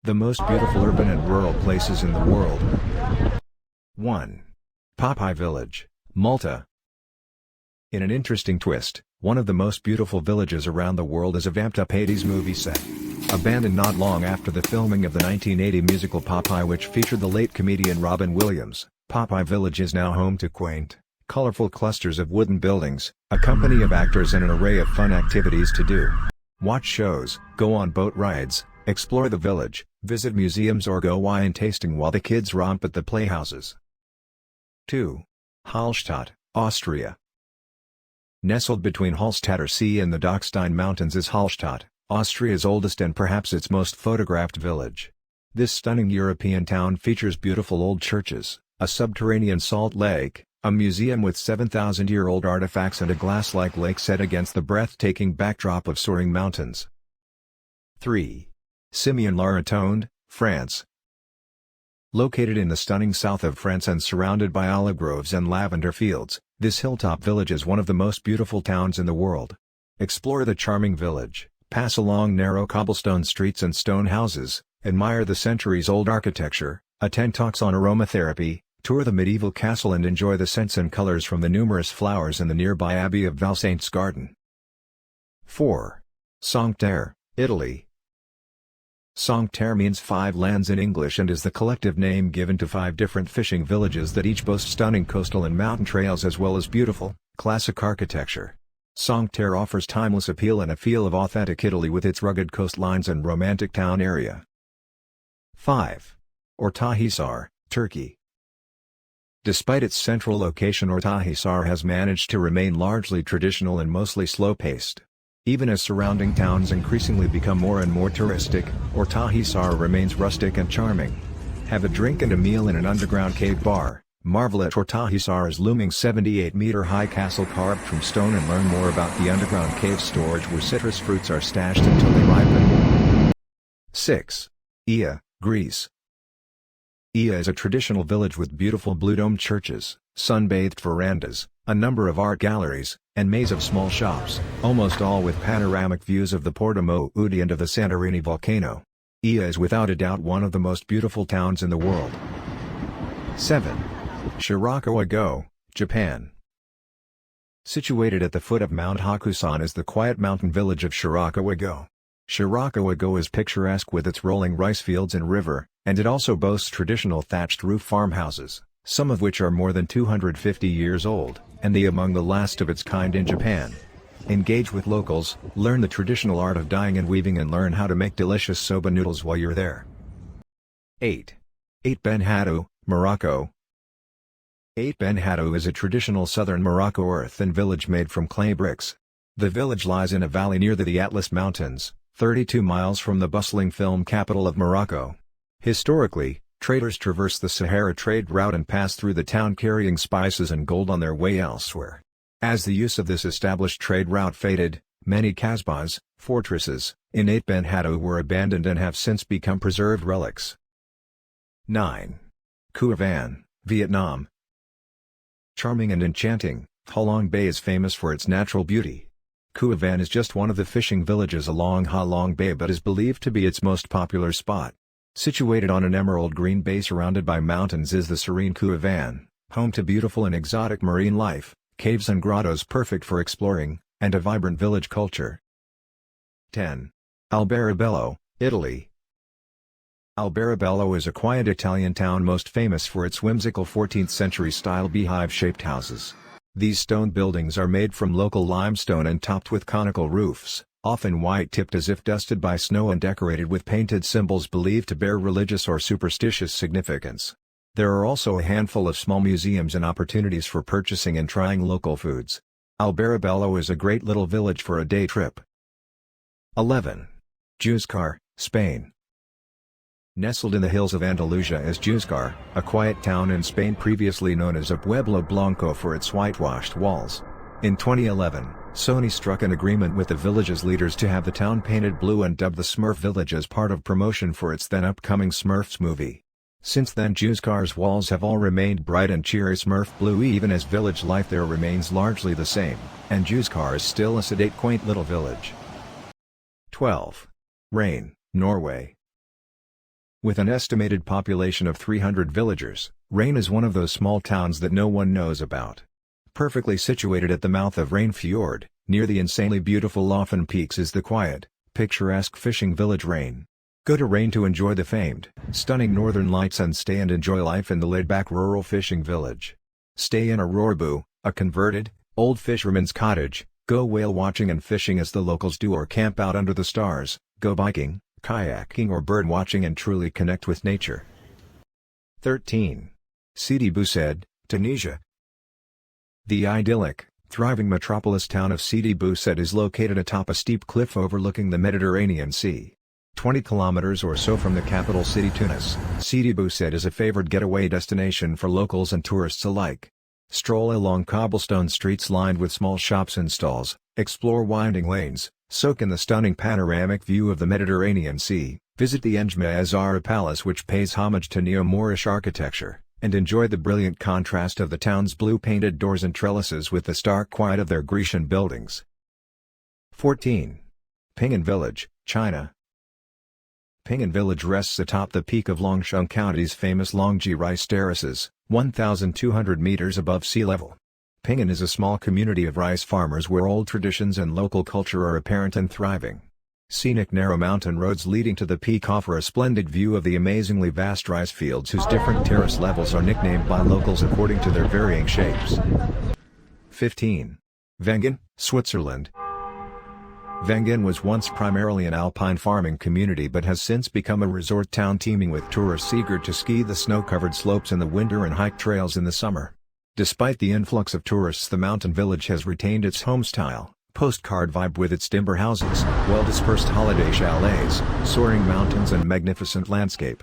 The most beautiful urban and rural places in the world. 1. Popeye Village, Malta. In an interesting twist, one of the most beautiful villages around the world is a vamped-up 80s movie set. Abandoned not long after the filming of the 1980 musical Popeye, which featured the late comedian Robin Williams, Popeye Village is now home to quaint, colorful clusters of wooden buildings, a company of actors and an array of fun activities to do. Watch shows, go on boat rides, explore the village, visit museums or go wine tasting while the kids romp at the playhouses. 2. Halshtot, Austria. Nestled between Hallstatter Sea and the Dachstein Mountains is Halshtot, Austria's oldest and perhaps its most photographed village. This stunning European town features beautiful old churches, a subterranean salt lake, a museum with 7,000-year-old artifacts and a glass-like lake set against the breathtaking backdrop of soaring mountains. 3. Simeon, Laratone, France. Located in the stunning south of France and surrounded by olive groves and lavender fields, this hilltop village is one of the most beautiful towns in the world. Explore the charming village, pass along narrow cobblestone streets and stone houses, admire the centuries-old architecture, attend talks on aromatherapy, tour the medieval castle and enjoy the scents and colors from the numerous flowers in the nearby Abbey of Valsaintes garden. 4. Cinque Terre, Italy. Cinque Terre means 5 lands in English and is the collective name given to 5 different fishing villages that each boast stunning coastal and mountain trails as well as beautiful, classic architecture. Cinque Terre offers timeless appeal and a feel of authentic Italy with its rugged coastlines and romantic town area. 5. Ortahisar, Turkey. Despite its central location, Ortahisar has managed to remain largely traditional and mostly slow-paced. Even as surrounding towns increasingly become more and more touristic, Ortahisar remains rustic and charming. Have a drink and a meal in an underground cave bar, marvel at Ortahisar's looming 78-meter-high castle carved from stone and learn more about the underground cave storage where citrus fruits are stashed until they ripen. 6. Ia, Greece. Ia is a traditional village with beautiful blue-domed churches, sun-bathed verandas, a number of art galleries, and maze of small shops, almost all with panoramic views of the Porto Moudi and of the Santorini volcano. Ia is without a doubt one of the most beautiful towns in the world. 7. Shirakawago, Japan. Situated at the foot of Mount Hakusan is the quiet mountain village of Shirakawago. Shirakawago is picturesque with its rolling rice fields and river, and it also boasts traditional thatched roof farmhouses, some of which are more than 250 years old, and among the last of its kind in Japan. Engage with locals, learn the traditional art of dyeing and weaving and learn how to make delicious soba noodles while you're there. 8. Benjato, Morocco. Benjato is a traditional southern Morocco earthen village made from clay bricks. The village lies in a valley near the Atlas Mountains, 32 miles from the bustling film capital of Morocco. Historically, traders traversed the Sahara trade route and passed through the town carrying spices and gold on their way elsewhere. As the use of this established trade route faded, many kasbahs, fortresses, in Benjato were abandoned and have since become preserved relics. 9. Kuavan, Vietnam. Charming and enchanting, Ha Long Bay is famous for its natural beauty. Kuavan is just one of the fishing villages along Ha Long Bay but is believed to be its most popular spot. Situated on an emerald green bay surrounded by mountains is the serene Kuavan, home to beautiful and exotic marine life, caves and grottos perfect for exploring, and a vibrant village culture. 10. Alberobello, Italy. Alberobello is a quiet Italian town most famous for its whimsical 14th-century-style beehive-shaped houses. These stone buildings are made from local limestone and topped with conical roofs, often white-tipped as if dusted by snow and decorated with painted symbols believed to bear religious or superstitious significance. There are also a handful of small museums and opportunities for purchasing and trying local foods. Alberobello is a great little village for a day trip. 11. Giuscar, Spain. Nestled in the hills of Andalusia is Giuscar, a quiet town in Spain previously known as a Pueblo Blanco for its whitewashed walls. In 2011, Sony struck an agreement with the village's leaders to have the town painted blue and dubbed the Smurf Village as part of promotion for its then-upcoming Smurfs movie. Since then Giuscar's walls have all remained bright and cheery Smurf blue even as village life there remains largely the same, and Giuscar is still a sedate quaint little village. 12. Rain, Norway. With an estimated population of 300 villagers, Rain is one of those small towns that no one knows about. Perfectly situated at the mouth of Rain Fjord, near the insanely beautiful Loffen Peaks is the quiet, picturesque fishing village Rain. Go to Rain to enjoy the famed, stunning northern lights and stay and enjoy life in the laid-back rural fishing village. Stay in a rorbu, a converted, old fisherman's cottage, go whale watching and fishing as the locals do or camp out under the stars, go biking, kayaking or bird watching and truly connect with nature. 13. Sidi Bou Tunisia. The idyllic, thriving metropolis town of Sidi Bou is located atop a steep cliff overlooking the Mediterranean Sea. 20 kilometers or so from the capital city Tunis, Sidi Bou is a favored getaway destination for locals and tourists alike. Stroll along cobblestone streets lined with small shops and stalls, explore winding lanes, soak in the stunning panoramic view of the Mediterranean Sea, visit the Njma Azara Palace which pays homage to Neo-Moorish architecture, and enjoy the brilliant contrast of the town's blue-painted doors and trellises with the stark quiet of their Grecian buildings. 14. Ping'an Village, China. Ping'an Village rests atop the peak of Longsheng County's famous Longji Rice Terraces, 1,200 meters above sea level. Ping'an is a small community of rice farmers where old traditions and local culture are apparent and thriving. Scenic narrow mountain roads leading to the peak offer a splendid view of the amazingly vast rice fields whose different terrace levels are nicknamed by locals according to their varying shapes. 15. Wengen, Switzerland. Wengen was once primarily an alpine farming community but has since become a resort town teeming with tourists eager to ski the snow-covered slopes in the winter and hike trails in the summer. Despite the influx of tourists, the mountain village has retained its home-style, postcard vibe with its timber houses, well-dispersed holiday chalets, soaring mountains and magnificent landscape.